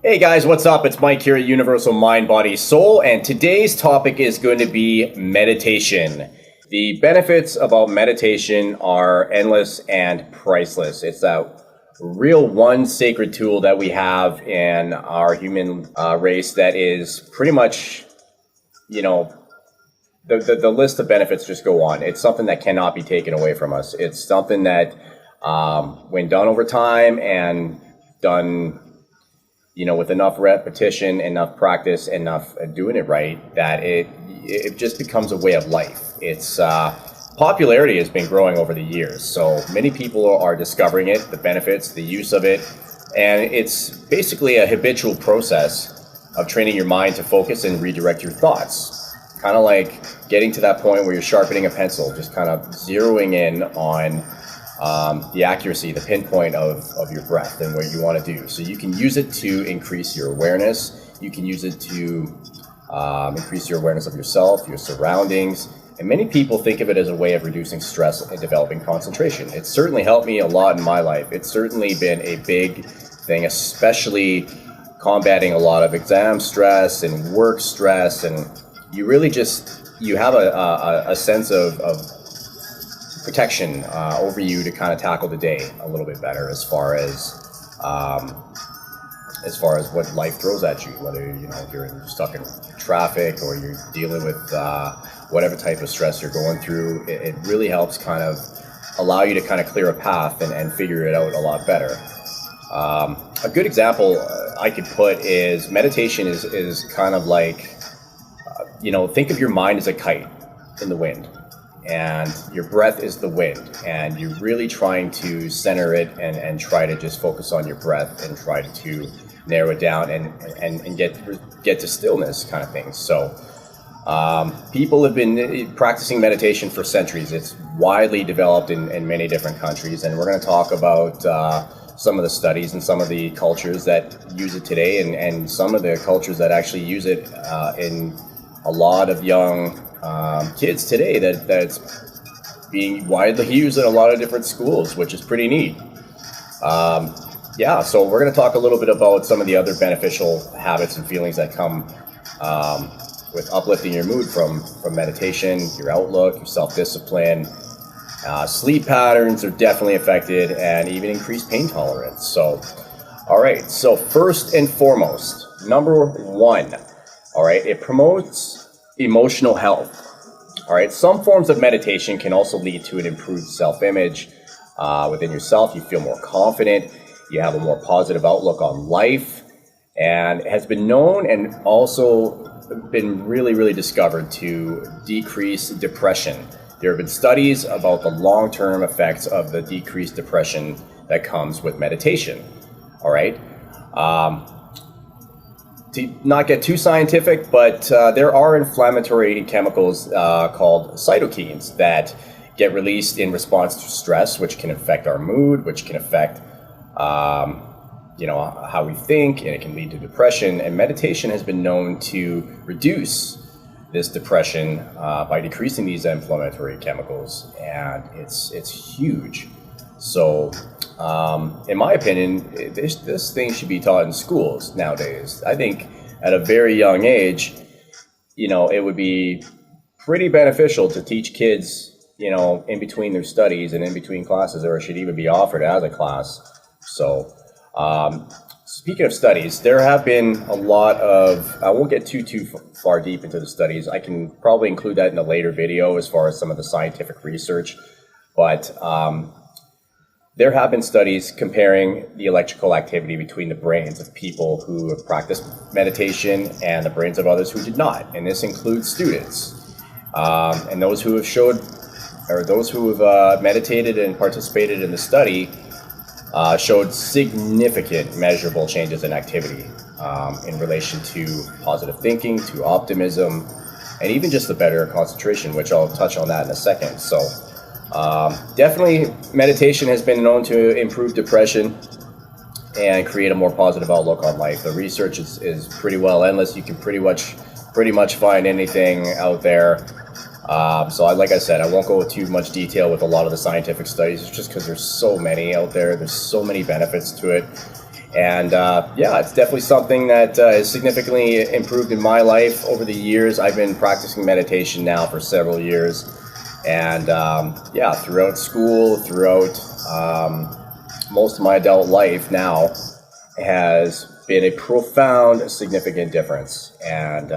Hey guys, what's up? It's Mike here at Universal Mind, Body, Soul, and today's topic is going to be meditation. The benefits about meditation are endless and priceless. It's a real one sacred tool that we have in our human race that is pretty much, the list of benefits just go on. It's something that cannot be taken away from us. It's something that, when done over time and done with enough repetition, enough practice, enough doing it right, that it just becomes a way of life. Its popularity has been growing over the years. So many people are discovering it, the benefits, the use of it. And it's basically a habitual process of training your mind to focus and redirect your thoughts. Kind of like getting to that point where you're sharpening a pencil, just kind of zeroing in on the accuracy, the pinpoint of your breath and what you want to do. So you can use it to increase your awareness. You can use it to increase your awareness of yourself, your surroundings. And many people think of it as a way of reducing stress and developing concentration. It's certainly helped me a lot in my life. It's certainly been a big thing, especially combating a lot of exam stress and work stress. And you really you have a sense of protection over you to kind of tackle the day a little bit better as far as what life throws at you, whether if you're stuck in traffic or you're dealing with whatever type of stress you're going through. It really helps kind of allow you to kind of clear a path and figure it out a lot better. A good example I could put is meditation is kind of like think of your mind as a kite in the wind. And your breath is the wind, and you're really trying to center it and try to just focus on your breath and try to narrow it down and get to stillness kind of thing. So people have been practicing meditation for centuries. It's widely developed in many different countries, and we're going to talk about some of the studies and some of the cultures that use it today and some of the cultures that actually use it in a lot of young kids today that's being widely used in a lot of different schools, which is pretty neat. So we're going to talk a little bit about some of the other beneficial habits and feelings that come with uplifting your mood from meditation, your outlook, your self-discipline. Sleep patterns are definitely affected, and even increased pain tolerance. So, all right. So first and foremost, number one, all right, it promotes emotional health. All right, some forms of meditation can also lead to an improved self-image within yourself. You feel more confident. You have a more positive outlook on life, and it has been known and also been really, really discovered to decrease depression. There have been studies about the long-term effects of the decreased depression that comes with meditation. All right. To not get too scientific, but there are inflammatory chemicals called cytokines that get released in response to stress, which can affect our mood, which can affect how we think, and it can lead to depression. And meditation has been known to reduce this depression by decreasing these inflammatory chemicals, and it's huge. So, in my opinion, this thing should be taught in schools nowadays. I think at a very young age, it would be pretty beneficial to teach kids, in between their studies and in between classes, or it should even be offered as a class. So, speaking of studies, there have been a lot of, I won't get too far deep into the studies. I can probably include that in a later video as far as some of the scientific research, but there have been studies comparing the electrical activity between the brains of people who have practiced meditation and the brains of others who did not. And this includes students. And those who have meditated and participated in the study showed significant measurable changes in activity in relation to positive thinking, to optimism, and even just the better concentration, which I'll touch on that in a second. So definitely meditation has been known to improve depression and create a more positive outlook on life. The research is pretty well endless. You can pretty much find anything out there. So like I said, I won't go into too much detail with a lot of the scientific studies just because there's so many out there. There's so many benefits to it. And yeah, it's definitely something that has significantly improved in my life over the years. I've been practicing meditation now for several years. And yeah, throughout school, throughout most of my adult life now, has been a profound, significant difference. And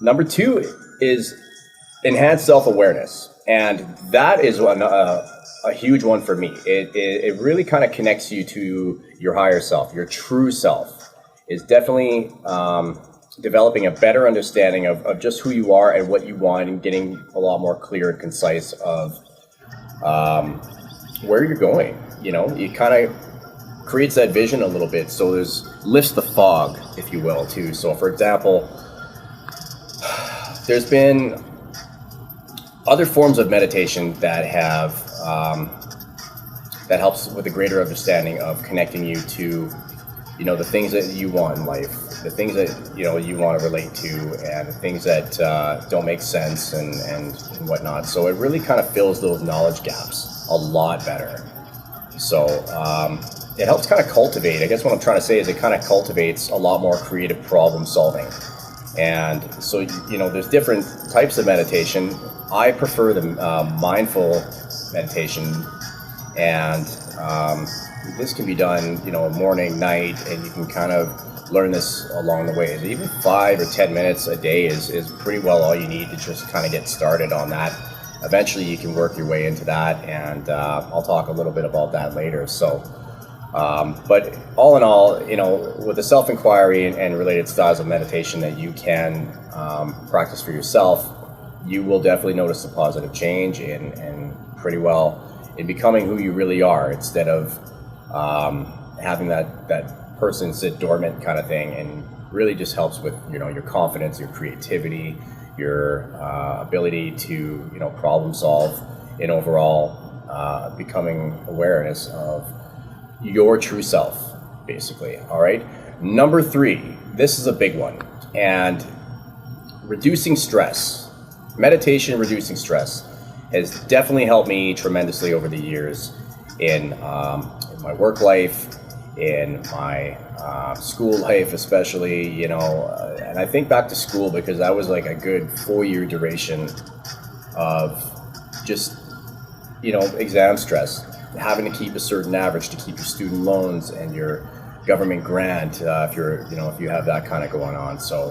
number two is enhanced self-awareness. And that is a huge one for me. It really kind of connects you to your higher self, your true self. Is definitely developing a better understanding of just who you are and what you want, and getting a lot more clear and concise of where you're going. You know, it kind of creates that vision a little bit. So lifts the fog, if you will, too. So for example, there's been other forms of meditation that have that helps with a greater understanding of connecting you to, you know, the things that you want in life, the things that, you know, you want to relate to, and the things that don't make sense and whatnot. So it really kind of fills those knowledge gaps a lot better. So it helps kind of cultivate, I guess what I'm trying to say is it kind of cultivates a lot more creative problem solving. And so, you know, there's different types of meditation. I prefer the mindful meditation, and this can be done, you know, morning, night, and you can kind of learn this along the way. Even 5 or 10 minutes a day is pretty well all you need to just kind of get started on that. Eventually you can work your way into that, and I'll talk a little bit about that later. So, but all in all, you know, with the self-inquiry and related styles of meditation that you can practice for yourself, you will definitely notice a positive change and pretty well in becoming who you really are, instead of having that person sit dormant kind of thing. And really just helps with, you know, your confidence, your creativity, your ability to, you know, problem solve, and overall becoming awareness of your true self, basically. All right. Number 3, this is a big one, and reducing stress. Meditation, reducing stress, has definitely helped me tremendously over the years in my work life, in my school life especially, you know, and I think back to school because that was like a good 4-year duration of just, you know, exam stress, having to keep a certain average to keep your student loans and your government grant if you have that kind of going on. So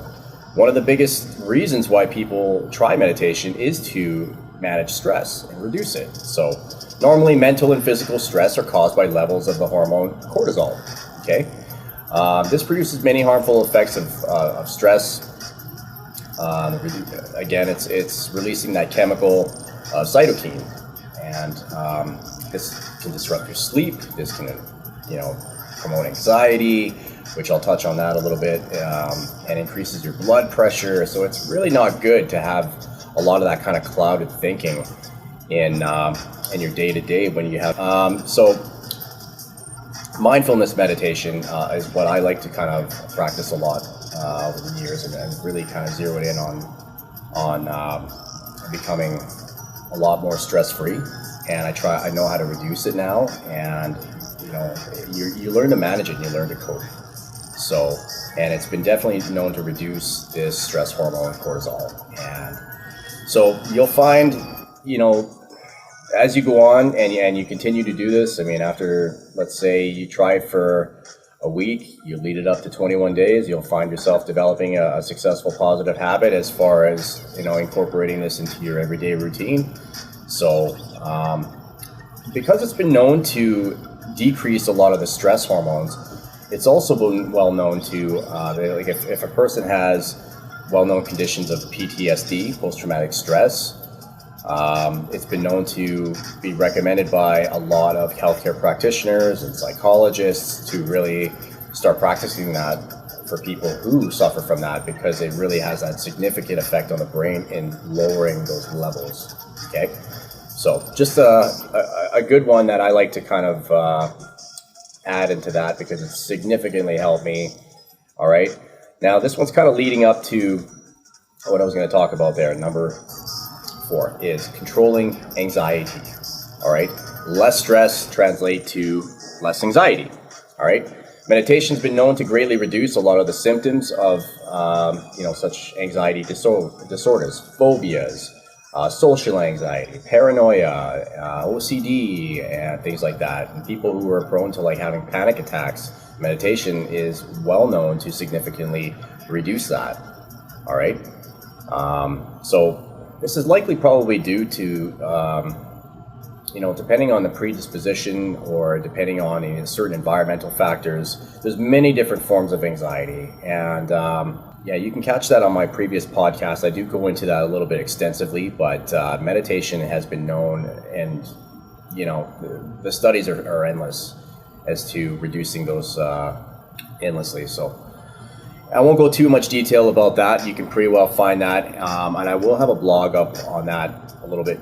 one of the biggest reasons why people try meditation is to manage stress and reduce it. So normally mental and physical stress are caused by levels of the hormone cortisol. Okay, this produces many harmful effects of stress. Again, it's releasing that chemical cytokine, and this can disrupt your sleep. This can, you know, promote anxiety, which I'll touch on that a little bit, and increases your blood pressure. So it's really not good to have a lot of that kind of clouded thinking in your day-to-day when you have. So mindfulness meditation is what I like to kind of practice a lot over the years, and really kind of zero it in on becoming a lot more stress-free. And I know how to reduce it now, and you know, you learn to manage it and you learn to cope. So, and it's been definitely known to reduce this stress hormone cortisol. And so you'll find, you know, as you go on and you continue to do this, I mean, after, let's say you try it for a week, you lead it up to 21 days, you'll find yourself developing a successful positive habit as far as, you know, incorporating this into your everyday routine. So, because it's been known to decrease a lot of the stress hormones, it's also been well known to, like if a person has well-known conditions of PTSD, post-traumatic stress, it's been known to be recommended by a lot of healthcare practitioners and psychologists to really start practicing that for people who suffer from that, because it really has that significant effect on the brain in lowering those levels. Okay, so just a good one that I like to kind of add into that because it's significantly helped me. All right, now this one's kind of leading up to what I was going to talk about there. Number 4 is controlling anxiety. All right, less stress translate to less anxiety. All right. Meditation's been known to greatly reduce a lot of the symptoms of, such anxiety disorders, phobias, social anxiety, paranoia, OCD, and things like that. And people who are prone to like having panic attacks, meditation is well known to significantly reduce that. All right. So this is likely probably due to, depending on the predisposition or depending on certain environmental factors, there's many different forms of anxiety. And you can catch that on my previous podcast. I do go into that a little bit extensively, but meditation has been known, and, the studies are endless as to reducing those endlessly. So I won't go too much detail about that. You can pretty well find that. And I will have a blog up on that a little bit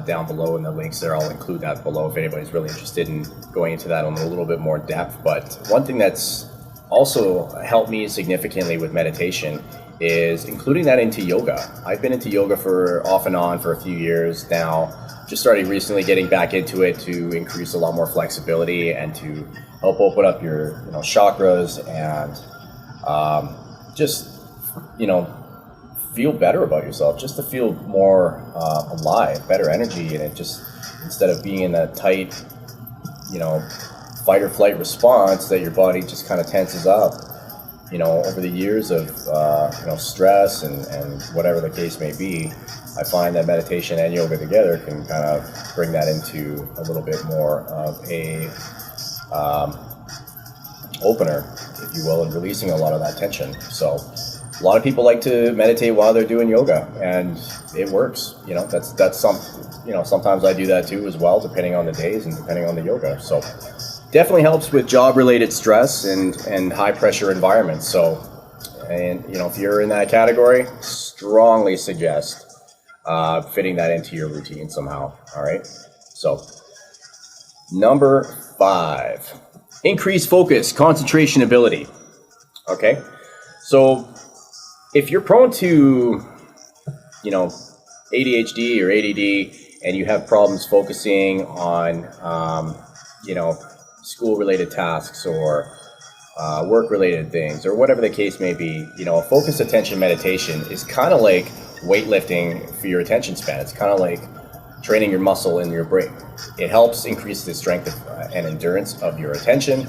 down below in the links there. I'll include that below if anybody's really interested in going into that in a little bit more depth. But one thing that's also helped me significantly with meditation is including that into yoga. I've been into yoga for off and on for a few years now. Just started recently getting back into it to increase a lot more flexibility and to help open up your chakras and feel better about yourself, just to feel more alive, better energy, and it just, instead of being in that tight, fight or flight response that your body just kind of tenses up, over the years of, stress and whatever the case may be. I find that meditation and yoga together can kind of bring that into a little bit more of a opener, if you will, and releasing a lot of that tension. So a lot of people like to meditate while they're doing yoga, and it works. That's sometimes I do that too as well, depending on the days and depending on the yoga. So definitely helps with job-related stress and high-pressure environments. So, and if you're in that category, strongly suggest fitting that into your routine somehow. All right. So, number 5. Increase focus, concentration ability. Okay, so if you're prone to, ADHD or ADD, and you have problems focusing on, school-related tasks or work-related things or whatever the case may be, a focused attention meditation is kind of like weightlifting for your attention span. It's kind of like training your muscle in your brain. It helps increase the strength and endurance of your attention,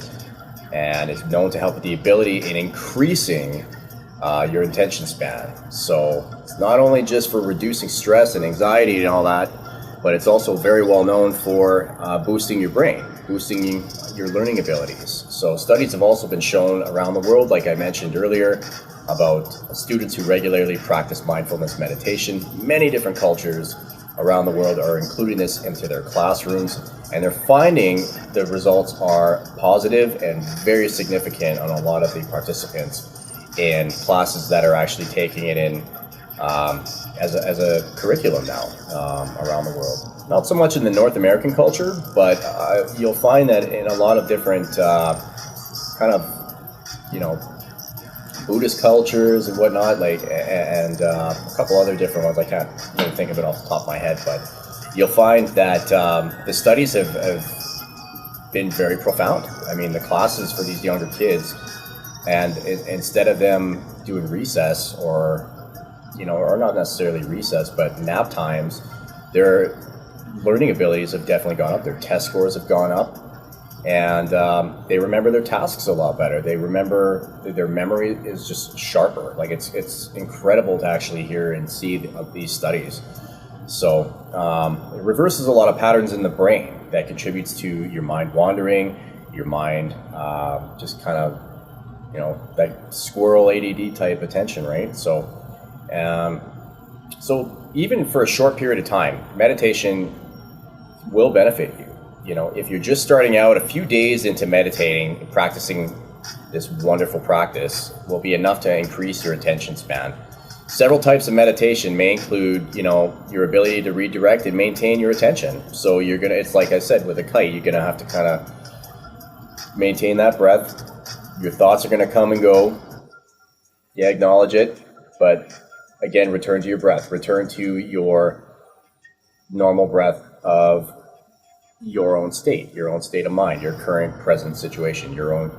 and it's known to help with the ability in increasing your attention span. So it's not only just for reducing stress and anxiety and all that, but it's also very well known for boosting your brain, boosting your learning abilities. So studies have also been shown around the world, like I mentioned earlier, about students who regularly practice mindfulness meditation. Many different cultures around the world are including this into their classrooms, and they're finding the results are positive and very significant on a lot of the participants in classes that are actually taking it in as a curriculum now around the world. Not so much in the North American culture, but you'll find that in a lot of different Buddhist cultures and whatnot, and a couple other different ones. I can't really think of it off the top of my head, but you'll find that the studies have been very profound. I mean, the classes for these younger kids, and instead of them doing recess or not necessarily recess, but nap times, their learning abilities have definitely gone up. Their test scores have gone up. And they remember their tasks a lot better. They remember, their memory is just sharper. Like it's incredible to actually hear and see these studies. So it reverses a lot of patterns in the brain that contributes to your mind wandering, your mind just kind of, that squirrel ADD type attention, right? So even for a short period of time, meditation will benefit you. If you're just starting out, a few days into meditating, practicing this wonderful practice will be enough to increase your attention span. Several types of meditation may include, your ability to redirect and maintain your attention. So it's like I said, with a kite, you're going to have to kind of maintain that breath. Your thoughts are going to come and go. Yeah, acknowledge it. But again, return to your breath. Return to your normal breath of your own state of mind, your current present situation, your own,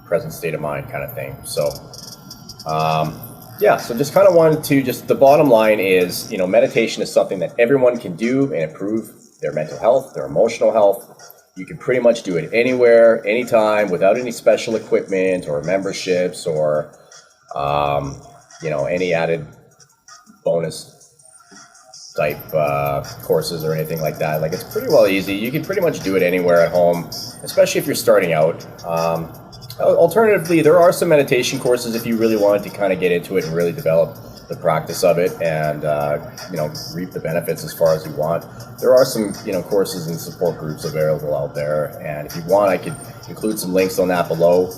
present state of mind kind of thing. So, so just kind of wanted to the bottom line is, meditation is something that everyone can do and improve their mental health, their emotional health. You can pretty much do it anywhere, anytime, without any special equipment or memberships or, any added bonus type courses or anything like that. Like, it's pretty well easy. You can pretty much do it anywhere at home, especially if you're starting out. Alternatively, there are some meditation courses if you really wanted to kind of get into it and really develop the practice of it and reap the benefits as far as you want. There are some courses and support groups available out there, and if you want, I could include some links on that below.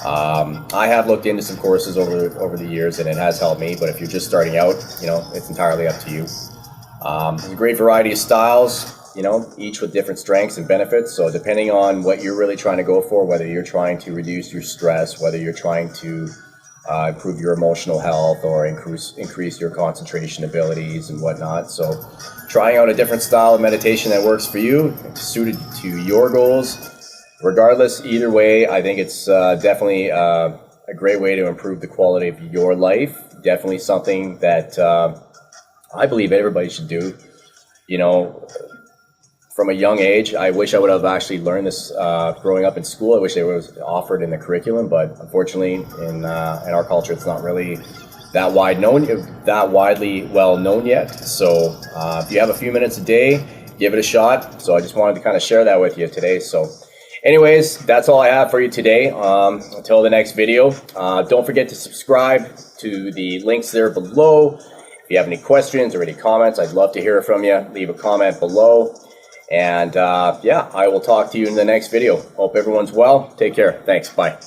I have looked into some courses over the years, and it has helped me. But if you're just starting out, it's entirely up to you. There's a great variety of styles, each with different strengths and benefits. So depending on what you're really trying to go for, whether you're trying to reduce your stress, whether you're trying to improve your emotional health or increase your concentration abilities and whatnot. So trying out a different style of meditation that works for you, suited to your goals. Regardless, either way, I think it's definitely a great way to improve the quality of your life. Definitely something that I believe everybody should do. From a young age, I wish I would have actually learned this growing up in school. I wish it was offered in the curriculum, but unfortunately, in our culture, it's not really that widely well known yet. So if you have a few minutes a day, give it a shot. So I just wanted to kind of share that with you today. So anyways, that's all I have for you today. Until the next video, don't forget to subscribe to the links there below. If you have any questions or any comments, I'd love to hear from you. Leave a comment below. And I will talk to you in the next video. Hope everyone's well. Take care. Thanks. Bye.